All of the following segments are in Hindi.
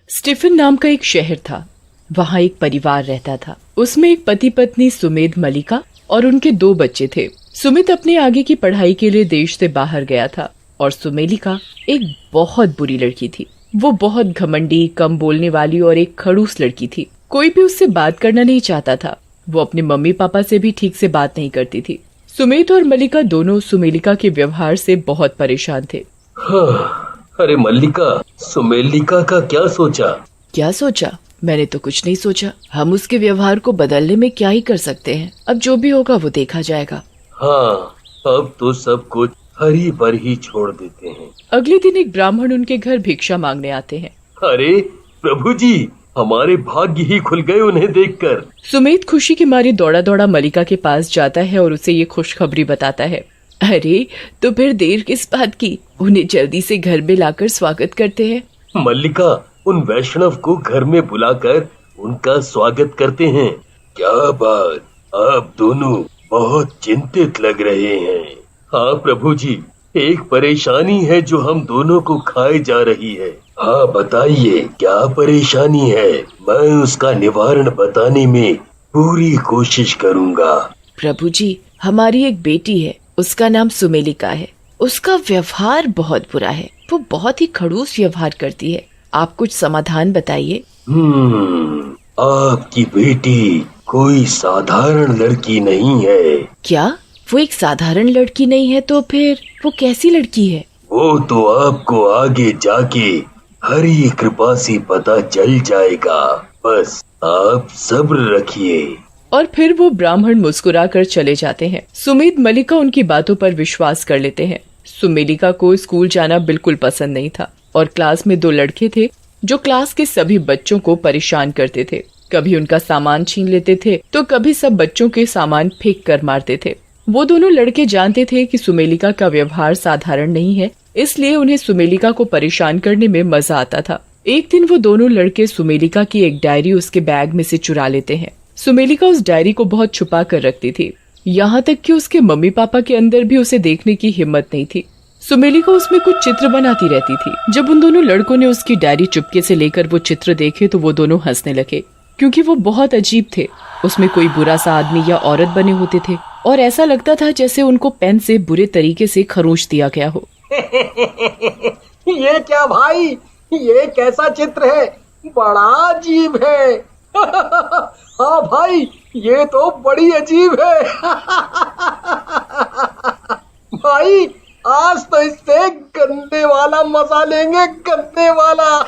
स्टीफन नाम का एक शहर था। वहाँ एक परिवार रहता था। उसमें एक पति पत्नी सुमेध मलिका और उनके 2 बच्चे थे। सुमित अपने आगे की पढ़ाई के लिए देश से बाहर गया था और सुमेलिका एक बहुत बुरी लड़की थी। वो बहुत घमंडी, कम बोलने वाली और एक खड़ूस लड़की थी। कोई भी उससे बात करना नहीं चाहता था। वो अपने मम्मी पापा से भी ठीक से बात नहीं करती थी। सुमेध और मलिका दोनों सुमेलिका के व्यवहार से बहुत परेशान थे। अरे मल्लिका, सुमेलिका का क्या सोचा? क्या सोचा? मैंने तो कुछ नहीं सोचा। हम उसके व्यवहार को बदलने में क्या ही कर सकते हैं। अब जो भी होगा वो देखा जाएगा। हाँ, अब तो सब कुछ हरी पर ही छोड़ देते हैं। अगले दिन एक ब्राह्मण उनके घर भिक्षा मांगने आते हैं। अरे प्रभु जी, हमारे भाग्य ही खुल गए उन्हें देखकर। सुमेध खुशी के मारे दौड़ा दौड़ा मलिका के पास जाता है और उसे ये खुशखबरी बताता है। अरे तो फिर देर किस बात की? उन्हें जल्दी से घर में लाकर स्वागत करते हैं। मल्लिका, उन वैष्णव को घर में बुलाकर उनका स्वागत करते हैं। क्या बात, आप दोनों बहुत चिंतित लग रहे हैं। हाँ प्रभु जी, एक परेशानी है जो हम दोनों को खाए जा रही है। हाँ बताइए, क्या परेशानी है? मैं उसका निवारण बताने में पूरी कोशिश करूँगा। प्रभु जी, हमारी एक बेटी है, उसका नाम सुमेलिका है। उसका व्यवहार बहुत बुरा है। वो बहुत ही खड़ूस व्यवहार करती है। आप कुछ समाधान बताइए। आपकी बेटी कोई साधारण लड़की नहीं है। क्या वो एक साधारण लड़की नहीं है? तो फिर वो कैसी लड़की है? वो तो आपको आगे जाके हरी कृपा से पता चल जाएगा। बस आप सब्र रखिए। और फिर वो ब्राह्मण मुस्कुराकर चले जाते हैं। सुमेध मलिका उनकी बातों पर विश्वास कर लेते हैं। सुमेलिका को स्कूल जाना बिल्कुल पसंद नहीं था और क्लास में 2 लड़के थे जो क्लास के सभी बच्चों को परेशान करते थे। कभी उनका सामान छीन लेते थे तो कभी सब बच्चों के सामान फेंक कर मारते थे। वो दोनों लड़के जानते थे कि सुमेलिका का व्यवहार साधारण नहीं है, इसलिए उन्हें सुमेलिका को परेशान करने में मजा आता था। एक दिन वो दोनों लड़के सुमेलिका की एक डायरी उसके बैग में से चुरा लेते हैं। सुमेलिका उस डायरी को बहुत छुपा कर रखती थी, यहाँ तक कि उसके मम्मी पापा के अंदर भी उसे देखने की हिम्मत नहीं थी। सुमेलिका उसमें कुछ चित्र बनाती रहती थी। जब उन दोनों लड़कों ने उसकी डायरी चुपके से लेकर वो चित्र देखे तो वो दोनों हंसने लगे, क्योंकि वो बहुत अजीब थे। उसमें कोई बुरा सा आदमी या औरत बने होते थे और ऐसा लगता था जैसे उनको पेन से बुरे तरीके से खरोंच दिया गया हो। ये क्या भाई, ये कैसा चित्र है? बड़ा अजीब है। हाँ भाई, ये तो बड़ी अजीब है। भाई, आज तो इससे गंदे वाला मजा लेंगे, गंदे वाला।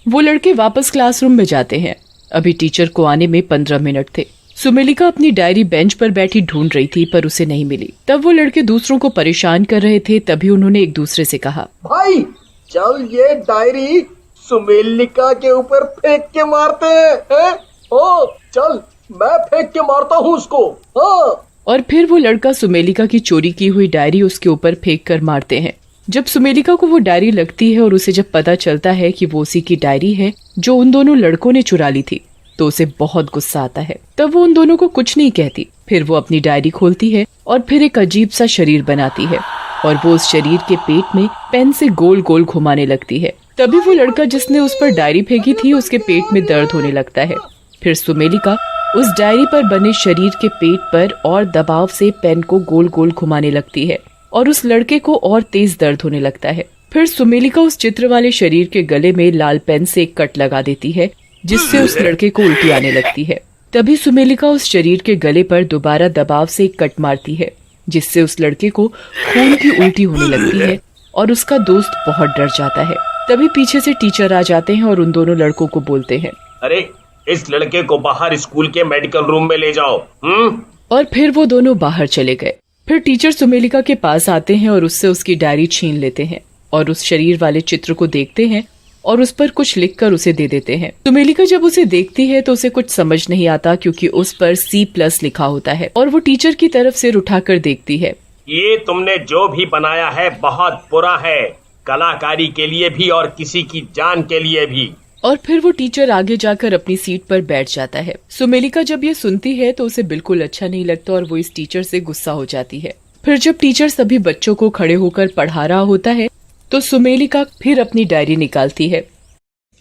वो लड़के वापस क्लासरूम में जाते हैं। अभी टीचर को आने में 15 मिनट थे। सुमेलिका अपनी डायरी बेंच पर बैठी ढूंढ रही थी पर उसे नहीं मिली। तब वो लड़के दूसरों को परेशान कर रहे थे। तभी उन्होंने एक दूसरे से कहा, भाई चल ये डायरी सुमेलिका के ऊपर फेंक के मारते हैं। ओ चल, मैं फेंक के मारता हूँ उसको। हाँ। और फिर वो लड़का सुमेलिका की चोरी की हुई डायरी उसके ऊपर फेंक कर मारते हैं। जब सुमेलिका को वो डायरी लगती है और उसे जब पता चलता है कि वो उसी की डायरी है जो उन दोनों लड़कों ने चुरा ली थी, तो उसे बहुत गुस्सा आता है। तब वो उन दोनों को कुछ नहीं कहती। फिर वो अपनी डायरी खोलती है और फिर एक अजीब सा शरीर बनाती है और वो उस शरीर के पेट में पेन से गोल गोल घुमाने लगती है। तभी वो लड़का जिसने उस पर डायरी फेंकी थी उसके पेट में दर्द होने लगता है। फिर सुमेलिका उस डायरी पर बने शरीर के पेट पर और दबाव से पेन को गोल गोल घुमाने लगती है और उस लड़के को और तेज दर्द होने लगता है। फिर सुमेलिका उस चित्र वाले शरीर के गले में लाल पेन से एक कट लगा देती है जिससे उस लड़के को उल्टी आने लगती है। तभी सुमेलिका उस शरीर के गले पर दोबारा दबाव से एक कट मारती है जिससे उस लड़के को खून की उल्टी होने लगती है और उसका दोस्त बहुत डर जाता है। तभी पीछे से टीचर आ जाते हैं और उन दोनों लड़कों को बोलते हैं, अरे इस लड़के को बाहर स्कूल के मेडिकल रूम में ले जाओ। और फिर वो दोनों बाहर चले गए। फिर टीचर सुमेलिका के पास आते हैं और उससे उसकी डायरी छीन लेते हैं और उस शरीर वाले चित्र को देखते हैं और उस पर कुछ लिखकर उसे दे देते हैं। सुमेलिका जब उसे देखती है तो उसे कुछ समझ नहीं आता, क्योंकि उस पर C+ लिखा होता है और वो टीचर की तरफ सिर उठाकर देखती है। ये तुमने जो भी बनाया है बहुत बुरा है, कलाकारी के लिए भी और किसी की जान के लिए भी। और फिर वो टीचर आगे जाकर अपनी सीट पर बैठ जाता है। सुमेलिका जब ये सुनती है तो उसे बिल्कुल अच्छा नहीं लगता और वो इस टीचर से गुस्सा हो जाती है। फिर जब टीचर सभी बच्चों को खड़े होकर पढ़ा रहा होता है तो सुमेलिका फिर अपनी डायरी निकालती है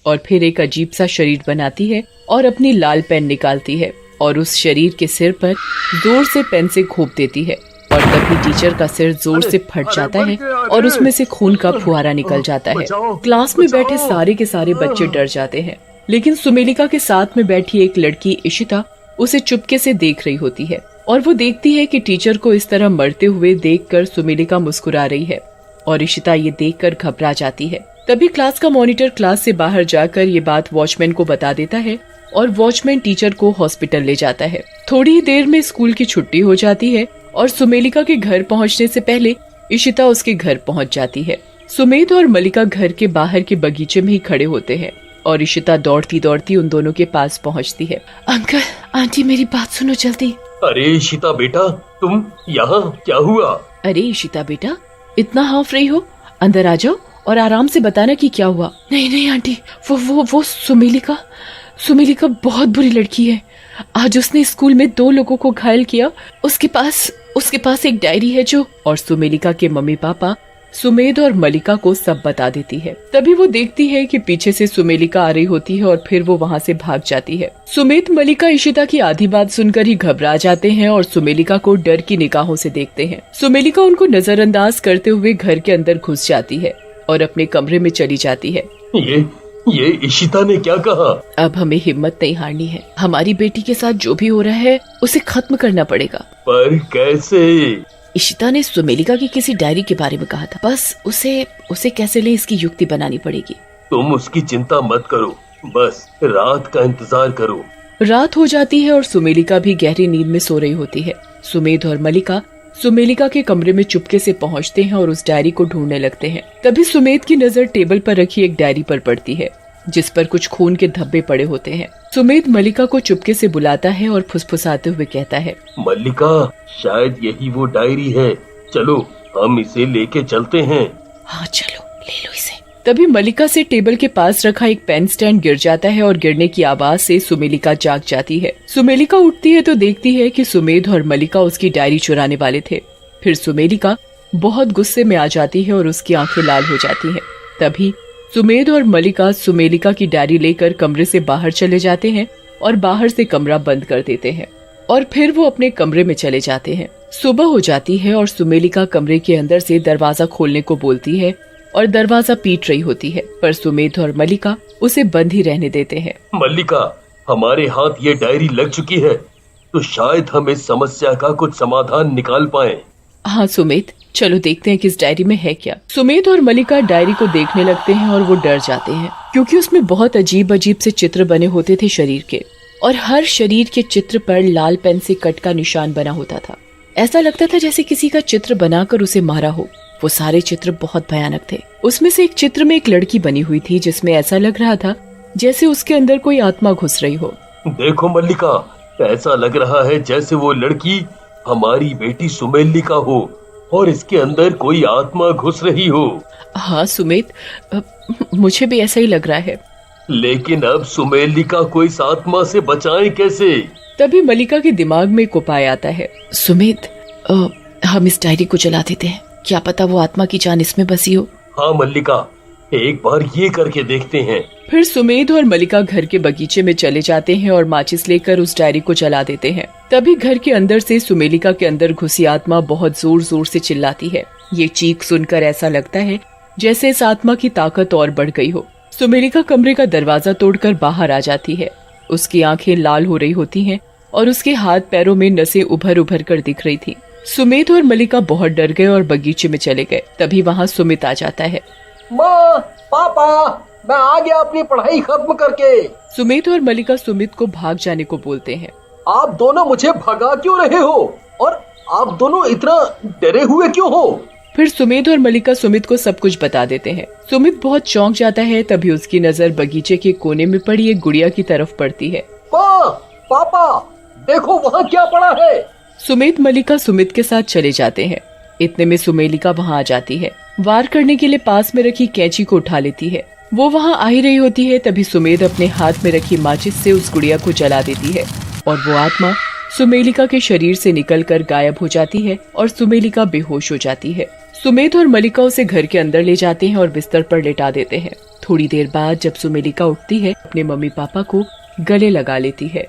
और फिर एक अजीब सा शरीर बनाती है और अपनी लाल पेन निकालती है और उस शरीर के सिर पर जोर से पेन से घोंप देती है और तभी टीचर का सिर जोर से फट जाता है और उसमें से खून का फुहारा निकल जाता है। क्लास में बैठे सारे के सारे बच्चे डर जाते हैं, लेकिन सुमेलिका के साथ में बैठी एक लड़की इशिता उसे चुपके से देख रही होती है और वो देखती है कि टीचर को इस तरह मरते हुए देखकर सुमेलिका मुस्कुरा रही है और इशिता ये देखकर घबरा जाती है। तभी क्लास का मॉनिटर क्लास से बाहर जाकर ये बात वॉचमैन को बता देता है और वॉचमैन टीचर को हॉस्पिटल ले जाता है। थोड़ी ही देर में स्कूल की छुट्टी हो जाती है और सुमेलिका के घर पहुंचने से पहले इशिता उसके घर पहुंच जाती है। सुमेध और मलिका घर के बाहर के बगीचे में ही खड़े होते हैं और इशिता दौड़ती दौड़ती उन दोनों के पास पहुंचती है। अंकल आंटी मेरी बात सुनो जल्दी। अरे इशिता बेटा, तुम यहाँ क्या हुआ? अरे इशिता बेटा, इतना हाफ रही हो, अंदर आ जाओ और आराम से बताना कि क्या हुआ। नहीं नहीं आंटी, वो सुमेलिका बहुत बुरी लड़की है। आज उसने स्कूल में 2 लोगों को घायल किया। उसके पास एक डायरी है जो। और सुमेलिका के मम्मी पापा सुमेध और मलिका को सब बता देती है। तभी वो देखती है कि पीछे से सुमेलिका आ रही होती है और फिर वो वहाँ से भाग जाती है। सुमेध मलिका इशिता की आधी बात सुनकर ही घबरा जाते हैं और सुमेलिका को डर की निगाहों से देखते हैं। सुमेलिका उनको नजरअंदाज करते हुए घर के अंदर घुस जाती है और अपने कमरे में चली जाती है। ये इशिता ने क्या कहा? अब हमें हिम्मत नहीं हारनी है। हमारी बेटी के साथ जो भी हो रहा है उसे खत्म करना पड़ेगा। पर कैसे? इशिता ने सुमेलिका की किसी डायरी के बारे में कहा था। बस उसे कैसे ले इसकी युक्ति बनानी पड़ेगी। तुम उसकी चिंता मत करो, बस रात का इंतजार करो। रात हो जाती है और सुमेलिका भी गहरी नींद में सो रही होती है। सुमेध और मलिका सुमेलिका के कमरे में चुपके से पहुंचते हैं और उस डायरी को ढूंढने लगते हैं। तभी सुमेध की नजर टेबल पर रखी एक डायरी पर पड़ती है जिस पर कुछ खून के धब्बे पड़े होते हैं। सुमेध मलिका को चुपके से बुलाता है और फुसफुसाते हुए कहता है, मल्लिका, शायद यही वो डायरी है, चलो हम इसे लेके चलते हैं। हाँ चलो, ले लो इसे। तभी मलिका से टेबल के पास रखा एक पेन स्टैंड गिर जाता है और गिरने की आवाज से सुमेलिका जाग जाती है। सुमेलिका उठती है तो देखती है कि सुमेध और मलिका उसकी डायरी चुराने वाले थे। फिर सुमेलिका बहुत गुस्से में आ जाती है और उसकी आंखें लाल हो जाती हैं। तभी सुमेध और मलिका सुमेलिका की डायरी लेकर कमरे से बाहर चले जाते हैं और बाहर से कमरा बंद कर देते हैं और फिर वो अपने कमरे में चले जाते हैं। सुबह हो जाती है और सुमेलिका कमरे के अंदर से दरवाजा खोलने को बोलती है और दरवाजा पीट रही होती है, पर सुमेध और मलिका उसे बंद ही रहने देते हैं। मल्लिका, हमारे हाथ ये डायरी लग चुकी है, तो शायद हम इस समस्या का कुछ समाधान निकाल पाएं। हाँ सुमेध, चलो देखते हैं किस डायरी में है क्या। सुमेध और मलिका डायरी को देखने लगते हैं और वो डर जाते हैं क्योंकि उसमें बहुत अजीब अजीब से चित्र बने होते थे शरीर के, और हर शरीर के चित्र पर लाल पेन से कट का निशान बना होता था। ऐसा लगता था जैसे किसी का चित्र बनाकर उसे मारा हो। वो सारे चित्र बहुत भयानक थे। उसमें से एक चित्र में एक लड़की बनी हुई थी जिसमें ऐसा लग रहा था जैसे उसके अंदर कोई आत्मा घुस रही हो। देखो मल्लिका, ऐसा लग रहा है जैसे वो लड़की हमारी बेटी सुमेलिका हो और इसके अंदर कोई आत्मा घुस रही हो। हाँ सुमेध, मुझे भी ऐसा ही लग रहा है। लेकिन अब सुमेलिका को इस आत्मा से बचाएं कैसे? तभी मलिका के दिमाग में एक उपाय आता है। सुमेध, हम इस डायरी को जला देते हैं, क्या पता वो आत्मा की जान इसमें बसी हो। हाँ मल्लिका, एक बार ये करके देखते हैं। फिर सुमेध और मलिका घर के बगीचे में चले जाते हैं और माचिस लेकर उस डायरी को जला देते हैं। तभी घर के अंदर से सुमेलिका के अंदर घुसी आत्मा बहुत जोर जोर से चिल्लाती है। ये चीख सुनकर ऐसा लगता है जैसे इस आत्मा की ताकत और बढ़ गई हो। सुमेलिका कमरे का दरवाजा तोड़कर बाहर आ जाती है। उसकी आंखें लाल हो रही होती हैं और उसके हाथ पैरों में नसें उभर उभर कर दिख रही थी। सुमेध और मलिका बहुत डर गए और बगीचे में चले गए। तभी वहाँ सुमित आ जाता है। माँ, पापा, मैं आ गया अपनी पढ़ाई खत्म करके। सुमेध और मलिका सुमित को भाग जाने को बोलते हैं। आप दोनों मुझे भगा क्यों रहे हो और आप दोनों इतना डरे हुए क्यों हो? फिर सुमेध और मलिका सुमित को सब कुछ बता देते हैं। सुमित बहुत चौंक जाता है। तभी उसकी नजर बगीचे के कोने में पड़ी एक गुड़िया की तरफ पड़ती है। माँ, पापा, देखो वहाँ क्या पड़ा है। सुमेध मलिका सुमित के साथ चले जाते हैं। इतने में सुमेलिका वहाँ आ जाती है। वार करने के लिए पास में रखी कैंची को उठा लेती है। वो वहाँ आ ही रही होती है। तभी सुमेध अपने हाथ में रखी माचिस से उस गुड़िया को जला देती है और वो आत्मा सुमेलिका के शरीर से निकलकर गायब हो जाती है और सुमेलिका बेहोश हो जाती है। सुमेध और मलिका उसे घर के अंदर ले जाते हैं और बिस्तर पर लेटा देते हैं। थोड़ी देर बाद जब सुमेलिका उठती है, अपने मम्मी पापा को गले लगा लेती है।